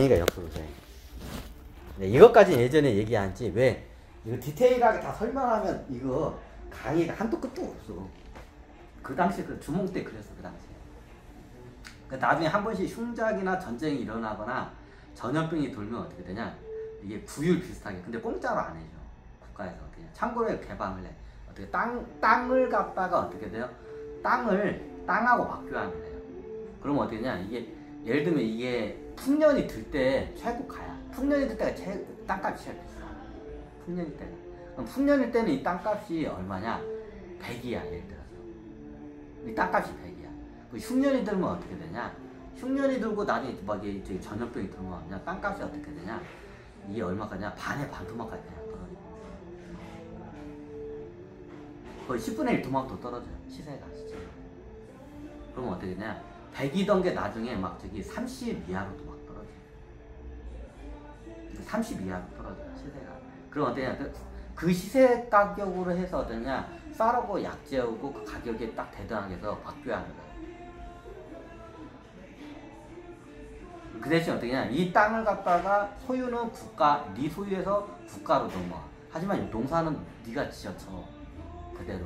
강의가 역수로세. 네, 이것까지 예전에 얘기한지 왜 이거 디테일하게 다 설명하면 이거 강의가 한도 끝도 없어. 그 당시 그 주몽 때 그랬어. 그 당시에. 그러니까 나중에 한 번씩 흉작이나 전쟁이 일어나거나 전염병이 돌면 어떻게 되냐, 이게 구휼 비슷하게, 근데 공짜로 안 해줘 국가에서. 그냥 참고로 개방을 해. 어떻게 땅을 갖다가 어떻게 돼요? 땅하고 바뀌어야 해요. 그러면 어떻게 되냐, 이게 예를 들면 이게 풍년이 들 때 최고가야. 풍년이 들 때가 땅값이 제일 비싸. 풍년일 때가. 그럼 풍년일 때는 이 땅값이 얼마냐? 100이야 예를 들어서. 이 땅값이 100이야. 그 흉년이 들면 어떻게 되냐? 흉년이 들고 나중에 막 이제 전염병이 들면 그냥 땅값이 어떻게 되냐? 이게 얼마까지냐? 반에 반 토막까지 그냥 떨어져. 거의 10분의 1 토막 더 떨어져요. 시세가 진짜. 그러면 어떻게 되냐? 100이던 게 나중에 막 저기 30 이하로도 막 떨어져. 30 이하로 떨어져 시세가. 그럼 어떠냐? 그 시세 가격으로 해서 어떠냐? 쌀하고 약재하고 그 가격이 딱 대등하게 해서 바뀌어야 하는 거야. 그 대신 어떻게냐, 이 땅을 갖다가 소유는 국가, 네 소유에서 국가로 넘어와. 하지만 농사는 네가 지어쳐 그대로.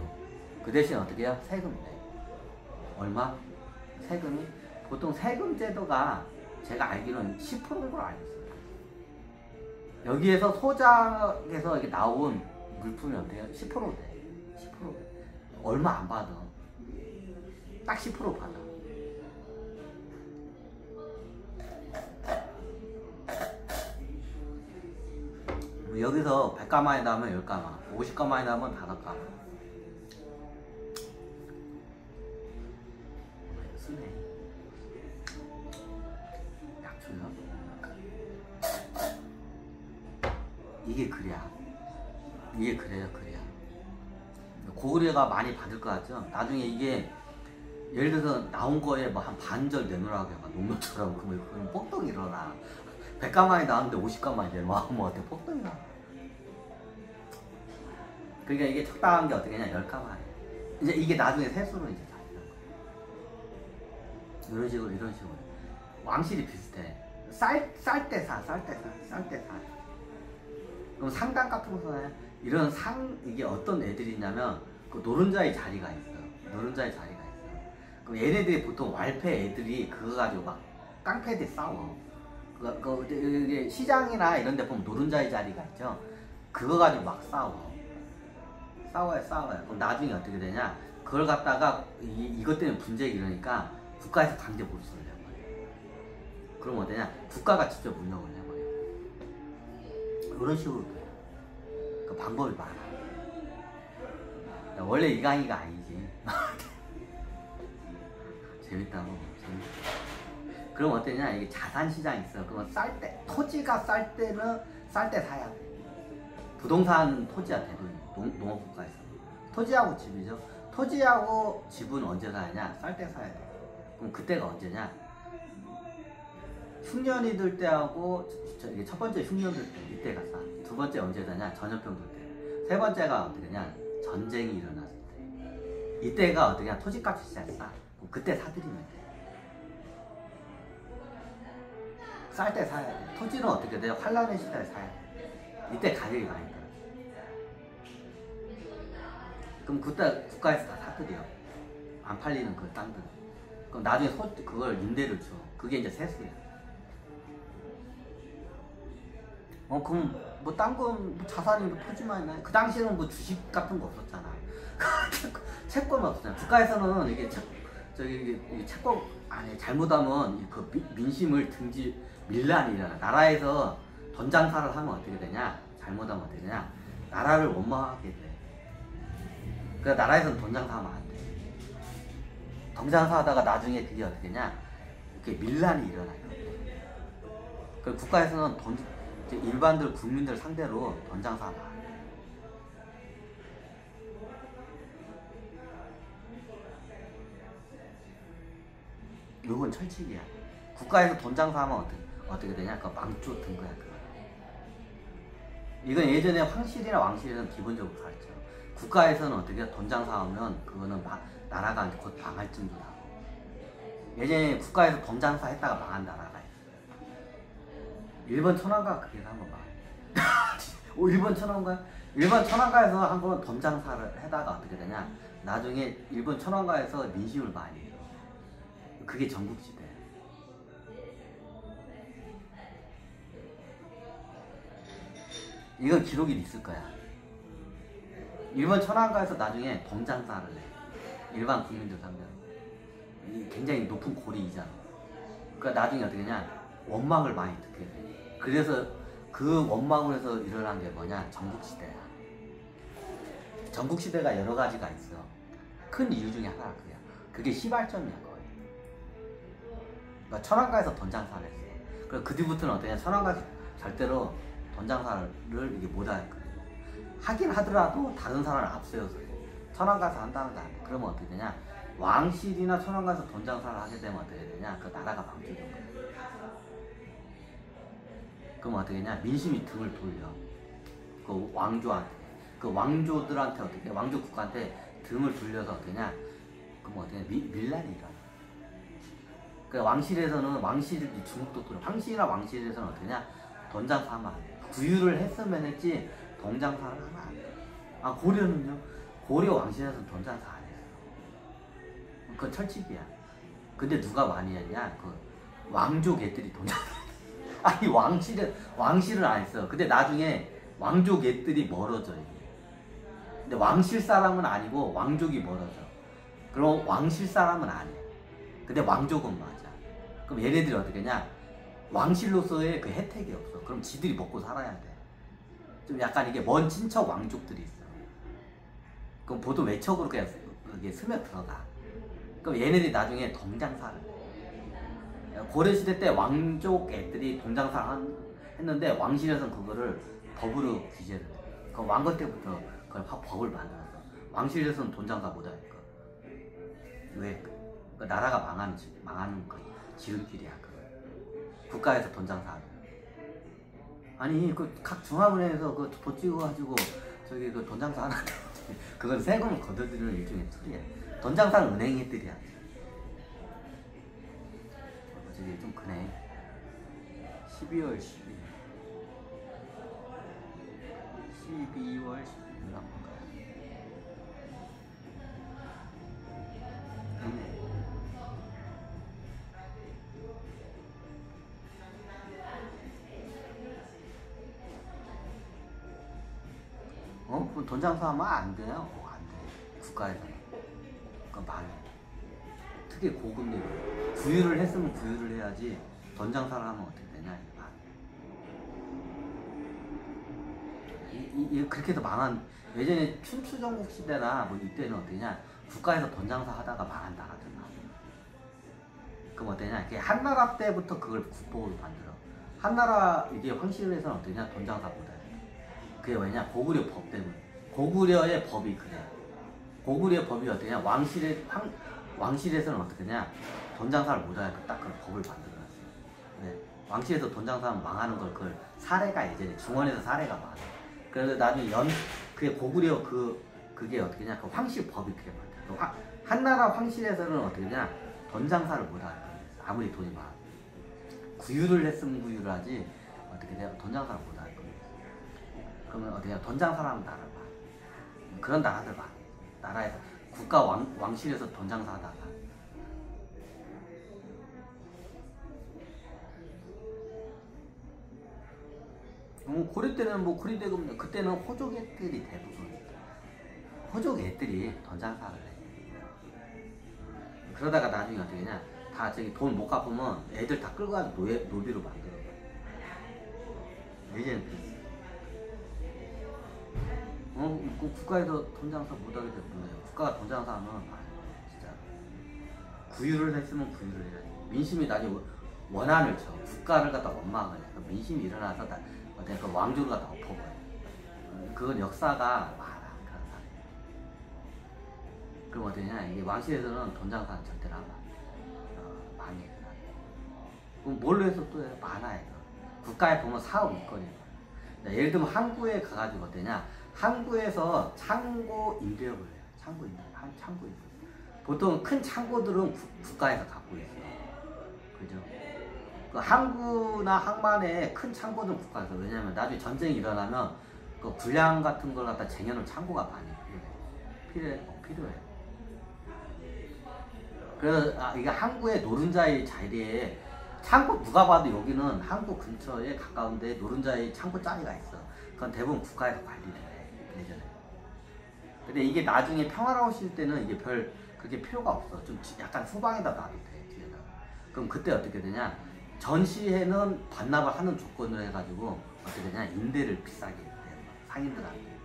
그 대신 어떻게 해요? 세금 내. 얼마? 세금이 보통 세금 제도가 제가 알기로는 10%인 걸 알고 있어요. 여기에서 소작에서 이렇게 나온 물품이 어떻게 해요? 10% 돼. 10% 얼마 안 받아. 딱 10% 받아. 여기서 100가마에 나면 10가마, 50가마에 나면 5가마. 쓰네. 약초요? 이게 그래야. 이게 그래요, 그래야. 고구려가 많이 받을 것 같죠? 나중에 이게 예를 들어서 나온 거에 뭐 한 반절 내놓으라고 해봐. 농노처럼. 그러면 폭동이 일어나. 100가마에 나왔는데 50가마에 내놓으면 어때? 폭동이 나. 그러니까 이게 적당한 게 어떻게 하냐? 10가마에. 이제 이게 나중에 세수로 이제 다 이런 식으로, 이런 식으로. 왕실이 비슷해. 쌀 때 사. 그럼 상당 같은 거 사요. 이런 이게 어떤 애들이 있냐면, 그 노른자의 자리가 있어요. 노른자의 자리가 있어요. 그럼 얘네들이 보통 wal패 애들이 그거 가지고 막 깡패들이 싸워. 이게 시장이나 이런 데 보면 노른자의 자리가 있죠. 그거 가지고 막 싸워요. 그럼 나중에 어떻게 되냐? 그걸 갖다가 이것 때문에 분쟁이 일으니까 국가에서 강제 몰수를 해버려요. 그럼 어떠냐? 국가가 직접 운영을 해버려요. 이런 식으로 돼요. 그 방법이 많아. 원래 이 강의가 아니지. 재밌다고. 재밌다. 그럼 어떠냐? 이게 자산시장이 있어. 그러면 토지가 쌀 때는 쌀 때 사야 돼. 부동산 토지야, 대부분. 농업국가에서. 토지하고 집이죠. 토지하고 집은 언제 사야 쌀 때 사야 돼. 그럼 그때가 언제냐? 흉년이 들 때하고, 이게 첫 번째 흉년 들 때, 이때가 싸. 두 번째 언제 사냐? 전염병 들 때. 세 번째가 어떻게 하냐? 전쟁이 일어났을 때. 이때가 어떻게 하냐? 토지값이 진짜 싸. 그럼 그때 사들이면 돼. 쌀 때 사야 돼. 토지는 어떻게 돼요? 환란의 시대에 사야 돼. 이때 가격이 많이 떨어져. 그럼 그때 국가에서 다 사들여. 안 팔리는 그 땅들. 그럼 나중에 그걸 임대를 줘. 그게 이제 세수야. 그럼 뭐 딴 건 뭐 자산이 뭐 토지만 있나요? 그 당시에는 뭐 주식 같은 거 없었잖아. 채권 없었잖아. 국가에서는 이게 채권 안에 잘못하면 그 민심을 밀란이 일어나. 나라에서 돈 장사를 하면 어떻게 되냐? 잘못하면 어떻게 되냐? 나라를 원망하게 돼. 그러니까 나라에서는 돈 장사하면 안 돼. 돈 장사하다가 나중에 그게 어떻게 되냐? 이렇게 밀란이 일어나요. 그 국가에서는 일반들, 국민들 상대로 돈 장사하면 안 돼. 이건 철칙이야. 국가에서 돈 장사하면 어떻게 되냐? 그 망조 든 거야. 그거. 이건 예전에 황실이나 왕실에서는 기본적으로 가르쳐. 국가에서는 어떻게 돈 장사하면 그거는 나라가 곧 망할 정도라고. 예전에 국가에서 돈 장사했다가 망한 나라가 있어요. 일본 천안가 그게 한번 봐. 일본 천안가? 일본 천안가에서 한번 덤장사를 해다가 어떻게 되냐? 나중에 일본 천안가에서 민심을 많이 해요. 그게 전국시대. 이건 기록이 있을 거야. 일본 천안가에서 나중에 덤장사를 해. 일반 국민들 사면 굉장히 높은 고리이잖아. 그러니까 나중에 어떻게 되냐? 원망을 많이 듣게 돼. 그래서 그 원망을 해서 일어난 게 뭐냐? 전국시대야. 전국시대가 여러 가지가 있어. 큰 이유 중에 하나가 그거야. 그게 시발점이야 거의. 그러니까 천안가에서 던장사를 했어. 그래서 그 뒤부터는 어떠냐? 천안가에서 절대로 던장사를 이게 못하거든. 하긴 하더라도 다른 사람을 앞세워서 천안가에서 한다는 거 아니야. 그러면 어떻게 되냐? 왕실이나 천안가에서 던장사를 하게 되면 어떻게 되냐? 그 나라가 망쳐져 거야. 그럼 어떻게 되냐? 민심이 등을 돌려. 그 왕조한테. 그 왕조들한테 어떻게, 왕조 국가한테 등을 돌려서 어떠냐? 그럼 어떻게 밀란이 일어나. 그 왕실에서는 왕실 중국도 또 황실이나 왕실에서는 어떠냐? 던장사 하면 안 돼. 구유를 했으면 했지 던장사를 하면 안 돼. 아 고려는요? 고려 왕실에서는 던장사 안 했어요. 그건 철칙이야. 근데 누가 많이 했냐? 그 왕족 애들이 던장사. 아니 왕실은 안 했어. 근데 나중에 왕족 애들이 멀어져 이게. 근데 왕실 사람은 아니고 왕족이 멀어져. 그럼 왕실 사람은 안 해. 근데 왕족은 맞아. 그럼 얘네들이 어떻게 하냐? 왕실로서의 그 혜택이 없어. 그럼 지들이 먹고 살아야 돼. 좀 약간 이게 먼 친척 왕족들이 있어. 그럼 보통 외척으로 그냥 이게 스며 들어가. 그럼 얘네들이 나중에 동장사를 해. 고려시대 때 왕족 애들이 동장사를 했는데 왕실에서는 그거를 법으로 규제를 해. 그 왕거 때부터 그걸 법을 만들었어. 왕실에서는 돈장사 못하니까. 왜? 그 나라가 망하는 그 지름길이야. 국가에서 돈장사. 아니 그 각 중앙은행에서 그 돈 찍어가지고 저기 그 돈장사 하는데 그건 세금을 거둬들이는 일종의 툴이야. 돈장사는 은행애들이야. 저기 좀 크네. 12월 10일 12월 10일 한번 가요. 그럼 돈장사 하면 안 돼요? 안 돼. 국가에서는. 그건 망해. 특히 고금리. 구유를 했으면 구유를 해야지 돈장사를 하면 어떻게 되냐? 이게 그렇게 해서 망한, 예전에 춘추전국 시대나 뭐 이때는 어떠냐? 국가에서 돈장사 하다가 망한 나라들 많아. 그럼 어떠냐? 이게 한나라 때부터 그걸 국법으로 만들어. 한나라 이게 황실에서는 어떠냐? 돈장사 못해. 그게 왜냐? 고구려 법 때문에. 고구려의 법이 그래. 고구려 법이 어떠냐? 왕실에서는 어떻게 하냐? 돈장사를 못하니까 딱 그 법을 만들어놨어. 네. 왕실에서 돈장사하면 망하는 걸 그걸 사례가 예전에 중원에서 사례가 많아. 그래서 나중에 그게 고구려 그게 어떻게 하냐? 그 황실 법이 그게 많다. 한나라 황실에서는 어떻게 하냐? 돈장사를 못하니까 아무리 돈이 많아. 구유를 했으면 구유를 하지 어떻게 돼요? 돈장사를 못하니까. 그러면 어디야? 돈장사를 하면 나라를 봐. 그런 나라들 봐. 나라에서 국가 왕실에서 돈장사 하다가 고려 때는 뭐 고려대금 그때는 호족 애들이 대부분 호족 애들이 돈장사를 해. 그러다가 나중에 어떻게 하냐? 다 저기 돈 못 갚으면 애들 다 끌고 가서 노비로 만들어. 예전에 그랬어. 그 국가에서 돈장사 못하게 됐구나. 국가가 돈장사 하면 진짜 구유를 했으면 구유를 해야지. 민심이 나중에 원한을 쳐. 국가를 갖다 원망을 해. 민심이 일어나서 어떤 그 왕조를 갖다 엎어버려. 그건 역사가 많아. 그런 사람. 그럼 어떠냐? 이게 왕실에서는 돈장사는 절대로 하면 안 돼. 많이 해. 그럼 뭘로 해서 또 해? 많아요. 국가에 보면 사업 일거리. 예를 들면 항구에 가가지고 어떠냐? 항구에서 창고 인력을 해요. 창고 인력. 보통 큰 창고들은 국가에서 갖고 있어. 그죠? 그 항구나 항만에 큰 창고들 국가에서 왜냐면 나중에 전쟁이 일어나면 그 군량 같은 걸 갖다 쟁여놓을 창고가 많이 필요해. 그래서 이게 항구의 노른자의 자리에 창고 누가 봐도 여기는 항구 근처에 가까운데 노른자의 창고 자리가 있어. 그건 대부분 국가에서 관리를 해 예전에. 근데 이게 나중에 평화로우실 때는 이게 별 그렇게 필요가 없어. 좀 약간 후방에다 놔도 돼 뒤에다. 그럼 그때 어떻게 되냐? 전시회는 반납을 하는 조건으로 해가지고 어떻게 되냐? 임대를 비싸게 해 상인들한테.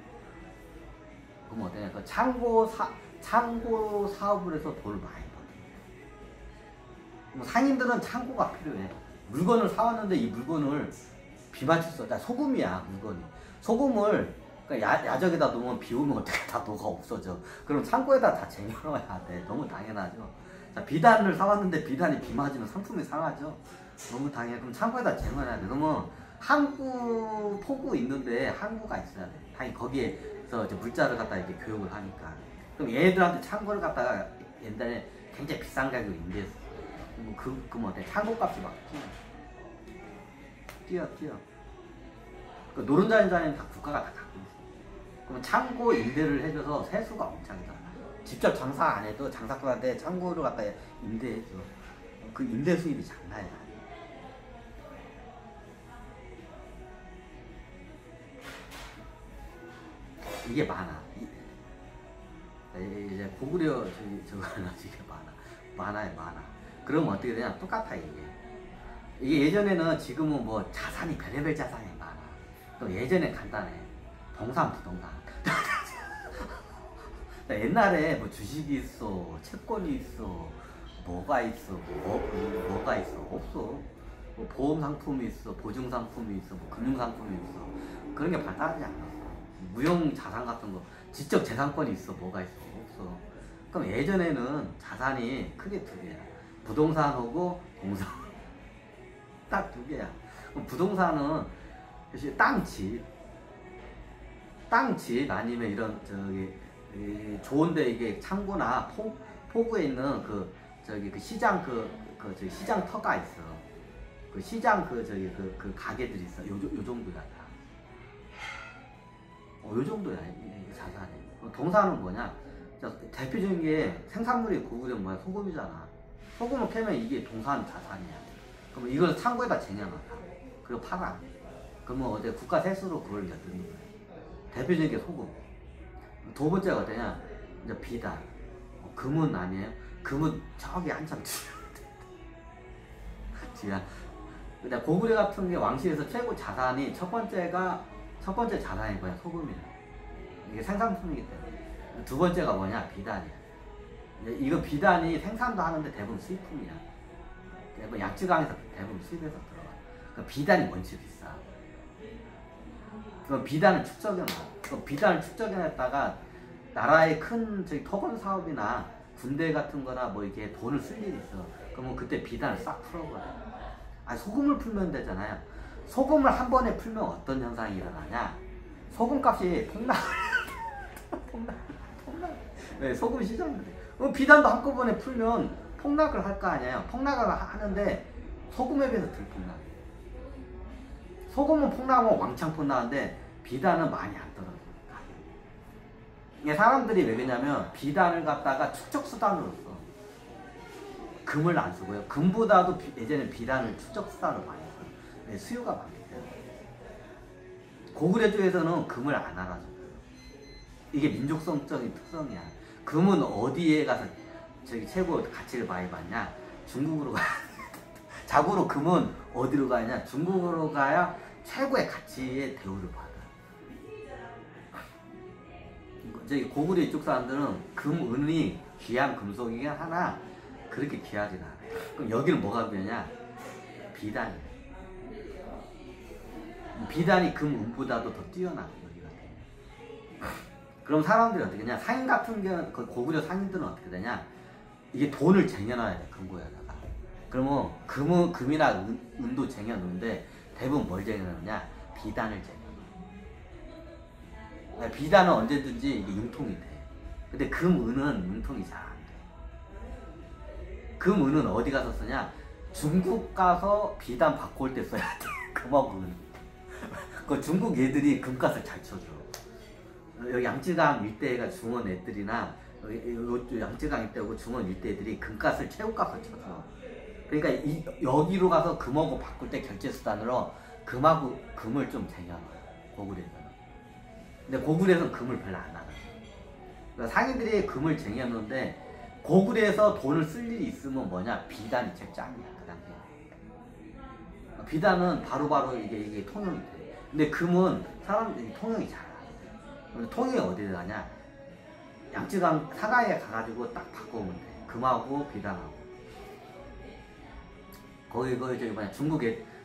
그럼 어떠냐? 그 창고 사업을 해서 돈을 많이 벌어. 상인들은 창고가 필요해. 물건을 사왔는데 이 물건을 비 맞출 수 없다. 소금이야 물건이. 소금을 그러니까 야적에다 놓으면 비 오면 어떻게 다 녹아 없어져. 그럼 창고에다 다 쟁여놔야 돼. 너무 당연하죠. 자, 비단을 사왔는데 비단이 비 맞으면 상품이 상하죠. 너무 당연해. 그럼 창고에다 쟁여놔야 돼. 그러면 항구 포구 있는데 항구가 있어야 돼. 당연히 거기에서 이제 물자를 갖다 이렇게 교육을 하니까. 그럼 얘네들한테 창고를 갖다가 옛날에 굉장히 비싼 가격에 임대했어. 그럼 어때? 창고값이 막 뛰어. 그 노른자인자는 다 국가가 다 갖고 있어. 그럼 창고 임대를 해줘서 세수가 엄청이다. 직접 장사 안 해도 장사꾼한테 창고를 갖다 임대해줘. 그 임대 수입이 장난이 아니야. 이게 많아. 이제 고구려 저거는 이게 많아. 그러면 어떻게 되냐? 똑같아 이게 예전에는 지금은 뭐 자산이 별의별 자산이 많아. 또 예전에 간단해. 부동산. 옛날에 뭐 주식이 있어, 채권이 있어, 뭐가 있어, 뭐가 있어, 없어. 뭐 보험 상품이 있어, 보증 상품이 있어, 뭐 금융 상품이 있어. 그런 게 발달하지 않았어. 무형 자산 같은 거, 지적 재산권이 있어, 뭐가 있어, 없어. 그럼 예전에는 자산이 크게 두 개야. 부동산하고 동산. 딱 두 개야. 그럼 부동산은 땅집 아니면 이런 좋은데 이게 창고나 포구에 있는 그 시장 시장 터가 있어. 그 시장 그 가게들이 있어. 요 정도야 다. 요 정도야 이 자산이. 동산은 뭐냐? 대표적인 게 생산물이 고구려 뭐야? 소금이잖아. 소금을 캐면 이게 동산 자산이야. 그럼 이걸 창고에다 쟁여놔. 그리고 팔아. 그러면 어제 국가 세수로 그걸 이제 넣는 거야. 대표적인 게 소금. 두 번째가 어떠냐? 이제 비단. 금은 아니에요? 금은 저기 한참 뒤야. 근데 고구려 같은 게 왕실에서 최고 자산이 첫 번째 자산이 뭐야? 소금이야. 이게 생산품이기 때문에. 두 번째가 뭐냐? 비단이야. 이거 비단이 생산도 하는데 대부분 수입품이야. 대부분 약지강에서 대부분 수입해서 들어가. 그러니까 비단이 원체 비싸. 그럼 비단을 축적해놔. 그럼 비단을 축적해놨다가 나라의 큰 토건 사업이나 군대 같은 거나 뭐 이렇게 돈을 쓸 일이 있어. 그러면 그때 비단을 싹 풀어버려. 소금을 풀면 되잖아요. 소금을 한 번에 풀면 어떤 현상이 일어나냐? 소금값이 폭락. 네, 소금 시장이 그래. 비단도 한꺼번에 풀면 폭락을 할 거 아니에요. 폭락을 하는데 소금에 비해서 덜 폭락. 소금은 폭락하면 왕창 폭락하는데 비단은 많이 안 떨어져. 이게 사람들이 왜 그러냐면 비단을 갖다가 축적수단으로 써. 금을 안 쓰고요. 금보다도 예전에 비단을 축적수단으로 많이 써요. 네, 수요가 많기 때문에. 고구려 쪽에서는 금을 안 알아줘요. 이게 민족성적인 특성이야. 금은 어디에 가서 최고 가치를 많이 받냐? 중국으로 가. 자고로 금은 어디로 가냐? 중국으로 가야 최고의 가치의 대우를 받아. 고구려 이쪽 사람들은 금, 은이 귀한 금속이긴 하나 그렇게 귀하진 않아. 그럼 여기는 뭐가 귀하냐? 비단이야. 비단이 금, 은보다도 더 뛰어나. 여기가. 그럼 사람들이 어떻게 되냐? 상인 같은 경우는 고구려 상인들은 어떻게 되냐? 이게 돈을 쟁여놔야 돼. 금고에다가. 그러면 금이나 은도 쟁여놓는데 대부분 뭘 쟁여놓냐? 비단을 쟁여놔. 비단은 언제든지 이게 융통이 돼. 근데 금, 은은 융통이 잘 안 돼. 금, 은은 어디 가서 쓰냐? 중국 가서 비단 바꿔 올 때 써야 돼. 금화국은. 그 중국 애들이 금값을 잘 쳐줘. 여기 양쯔강 일대가 중원 애들이나 여기 양쯔강 일대하고 중원 일대 애들이 금값을 최고값을 쳐줘. 그러니까 여기로 가서 금하고 바꿀 때 결제 수단으로 금하고 금을 좀 쟁여놔요. 고구려에서는. 근데 고구려에서는 금을 별로 안 하거든. 그러니까 상인들이 금을 쟁여놓는데 고구려에서 돈을 쓸 일이 있으면 뭐냐? 비단이 제일 짱이야. 그 당시에. 비단은 바로바로 이게 통용이 돼. 근데 금은 사람들이 통용이 잘 안 돼. 통용이 어디에 가냐? 양쯔강 사가에 가가지고 딱 바꿔오면 돼. 금하고 비단하고. 거기 저기 뭐냐?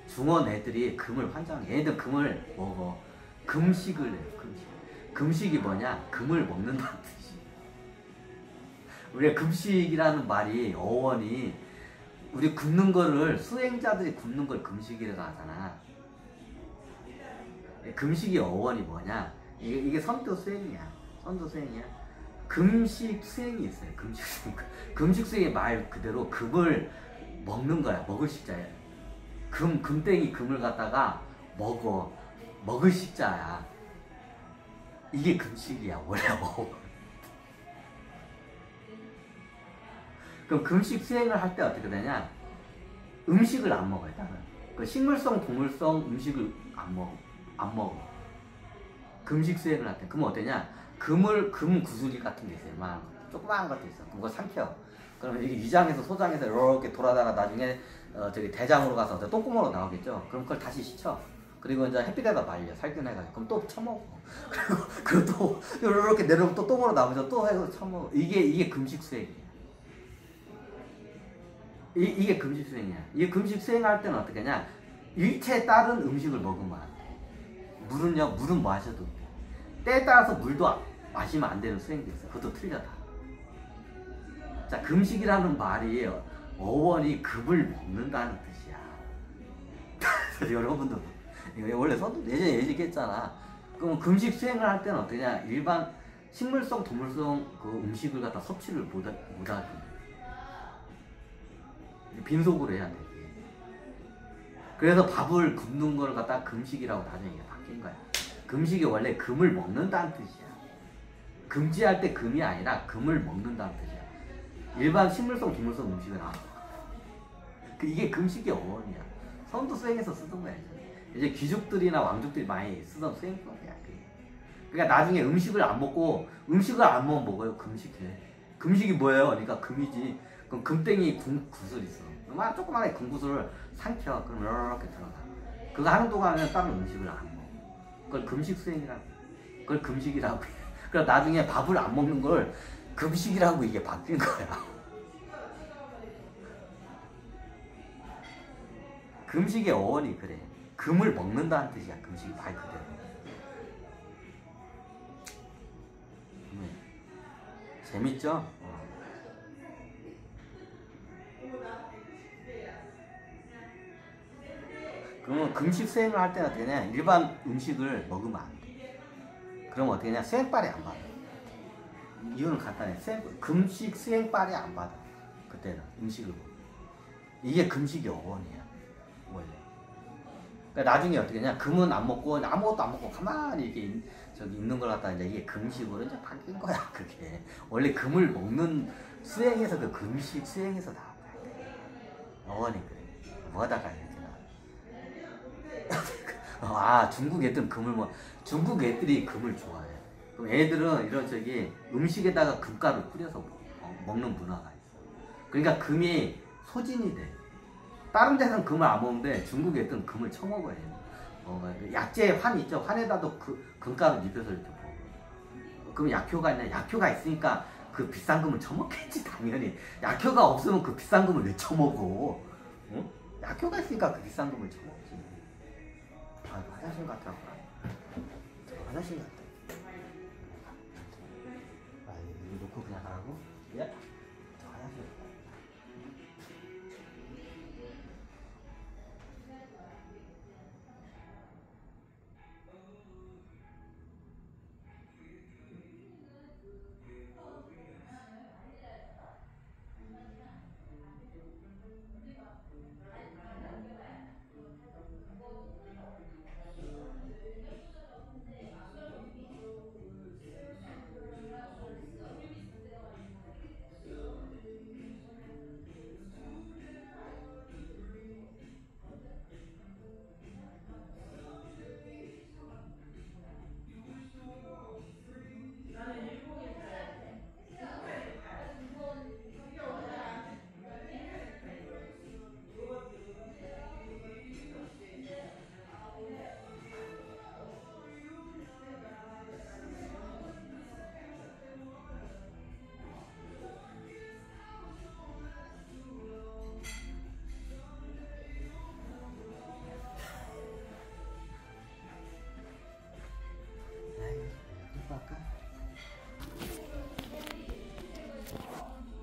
중원 애들이 금을 환장해. 얘네들 금을 먹어. 금식을 해요. 금식이 뭐냐? 금을 먹는다는 뜻이. 우리가 금식이라는 말이 어원이 우리 굶는 거를 수행자들이 굶는 걸 금식이라고 하잖아. 금식의 어원이 뭐냐? 이게 선도 수행이야. 선도 수행이야. 금식 수행이 있어요. 금식 수행. 금식 수행의 말 그대로 금을 먹는 거야. 먹을 식자야. 금땡이 금을 갖다가 먹을 식자야. 이게 금식이야. 원래 먹어. 그럼 금식 수행을 할 때 어떻게 되냐? 음식을 안 먹어요. 일단은. 그 식물성, 동물성 음식을 안 먹어. 금식 수행을 할 때. 그러면 어떠냐? 금 구슬이 같은 게 있어요. 막 조그마한 것도 있어. 그거 삼켜. 그러면 이게 위장에서 소장에서 이렇게 돌아다가 나중에 저기 대장으로 가서 똥구멍으로 나오겠죠. 그럼 그걸 다시 씻혀. 그리고 이제 햇빛에다 말려. 살균해가지고. 그럼 또 처먹어. 그리고 또 이렇게 내려오면 또 똥으로 나오면서 또 해서 처먹어. 이게 금식 수행이야. 이게 금식 수행이야. 이 금식 수행할 때는 어떻게 하냐? 일체에 따른 음식을 먹으면 안 돼. 물은 마셔도 돼. 때에 따라서 물도 마시면 안 되는 수행도 있어. 그것도 틀려다. 자, 금식이라는 말이 어원이 금을 먹는다는 뜻이야. 그래서 여러분도 이거 원래 서도 예전에 얘기했잖아. 그럼 금식 수행을 할 때는 어떠냐? 일반 식물성, 동물성 그 음식을 갖다 섭취를 못하게. 빈속으로 해야 돼. 그래서 밥을 굶는 걸 갖다 금식이라고 나중에 바뀐 거야. 금식이 원래 금을 먹는다는 뜻이야. 금지할 때 금이 아니라 금을 먹는다는 뜻이야. 일반 식물성, 동물성 음식은 안 먹어. 이게 금식의 어원이야. 선도 수행에서 쓰던 거야. 이제 귀족들이나 왕족들이 많이 쓰던 수행법이야. 그러니까 나중에 음식을 안 먹으면 먹어요. 금식해. 금식이 뭐예요? 그러니까 금이지. 그럼 금땡이 구슬 있어. 막 조그만한 금구슬을 삼켜. 그럼 이렇게 들어가. 그거 하는 동안은 다른 음식을 안 먹어. 그걸 금식 수행이라고. 그걸 금식이라고 해. 그래서 나중에 밥을 안 먹는 걸 금식이라고 이게 바뀐 거야. 금식의 어원이 그래. 금을 먹는다는 뜻이야. 금식이 말 그대로. 재밌죠? 그러면 금식 수행을 할 때는 어떻게 하냐? 일반 음식을 먹으면 안 돼. 그럼 어떻게 하냐? 수행빨이 안 받아. 이유는 간단해. 금식 수행빨이 안 받아. 그때는 음식을 먹어. 이게 금식의 어원이야. 원래. 그러니까 나중에 어떻게 하냐? 금은 안 먹고 아무것도 안 먹고 가만히 이렇게 저기 있는 걸 갖다 이제 이게 금식으로 이제 바뀐 거야. 그게 원래 금을 먹는 수행에서 그 금식 수행에서 나온 거야. 어원이 그래. 뭐하다가 이렇게 나. 중국 애들은 중국 애들이 금을 좋아해. 그럼 애들은 이런 저기 음식에다가 금가루 뿌려서 먹는 문화가 있어. 그러니까 금이 소진이 돼. 다른 데서는 금을 안 먹는데 중국 애들은 금을 처먹어야 해. 약재 환 있죠. 환에다도 금가루 입혀서 이렇게 먹어. 그럼 약효가 있냐? 약효가 있으니까 그 비싼 금을 처먹겠지 당연히. 약효가 없으면 그 비싼 금을 왜 처먹어? 응? 약효가 있으니까 그 비싼 금을 처먹지. 화장실 갔다 올까? 화장실 갔다. 이거 놓고 그냥 가라고? 예? 화장실.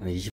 20